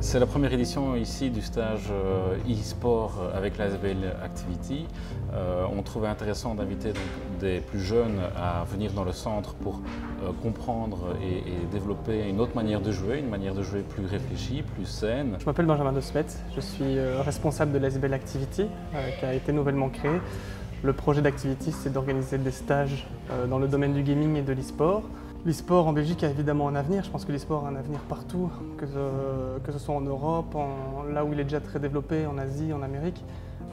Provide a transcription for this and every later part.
C'est la première édition ici du stage e-sport avec l'ASBL Activity. On trouvait intéressant d'inviter des plus jeunes à venir dans le centre pour comprendre et développer une autre manière de jouer, une manière de jouer plus réfléchie, plus saine. Je m'appelle Benjamin De Smet, je suis responsable de l'ASBL Activity qui a été nouvellement créé. Le projet d'Activity, c'est d'organiser des stages dans le domaine du gaming et de l'e-sport. L'e-sport en Belgique a évidemment un avenir, je pense que l'e-sport a un avenir partout, que ce soit en Europe, là où il est déjà très développé, en Asie, en Amérique.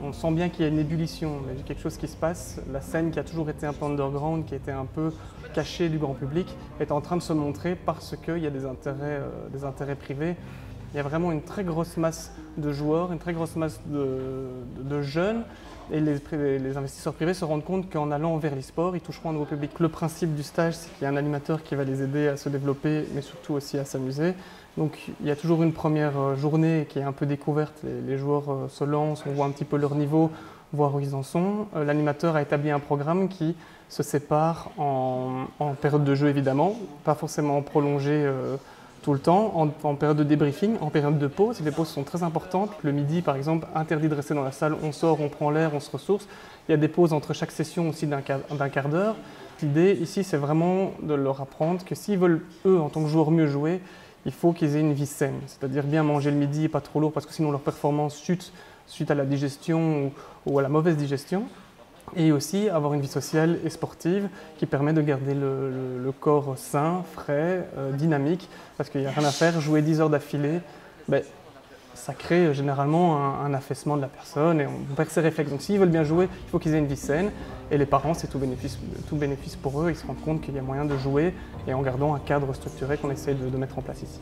On sent bien qu'il y a une ébullition, il y a quelque chose qui se passe. La scène qui a toujours été un peu underground, qui était un peu cachée du grand public, est en train de se montrer parce qu'il y a des intérêts privés. Il y a vraiment une très grosse masse de joueurs, une très grosse masse de jeunes. Et les investisseurs privés se rendent compte qu'en allant vers l'e-sport, ils toucheront un nouveau public. Le principe du stage, c'est qu'il y a un animateur qui va les aider à se développer, mais surtout aussi à s'amuser. Donc il y a toujours une première journée qui est un peu découverte. Les joueurs se lancent, on voit un petit peu leur niveau, voir où ils en sont. L'animateur a établi un programme qui se sépare en période de jeu évidemment, pas forcément prolongé tout le temps, en période de débriefing, en période de pause. Les pauses sont très importantes. Le midi, par exemple, interdit de rester dans la salle. On sort, on prend l'air, on se ressource. Il y a des pauses entre chaque session aussi d'un quart d'heure. L'idée ici, c'est vraiment de leur apprendre que s'ils veulent, eux, en tant que joueurs, mieux jouer, il faut qu'ils aient une vie saine. C'est-à-dire bien manger le midi et pas trop lourd parce que sinon leur performance chute suite à la digestion ou à la mauvaise digestion. Et aussi avoir une vie sociale et sportive qui permet de garder le corps sain, frais, dynamique, parce qu'il n'y a rien à faire, jouer 10 heures d'affilée, ça crée généralement un affaissement de la personne et on perd ses réflexes. Donc s'ils veulent bien jouer, il faut qu'ils aient une vie saine et les parents, c'est tout bénéfice pour eux, ils se rendent compte qu'il y a moyen de jouer et en gardant un cadre structuré qu'on essaie de mettre en place ici.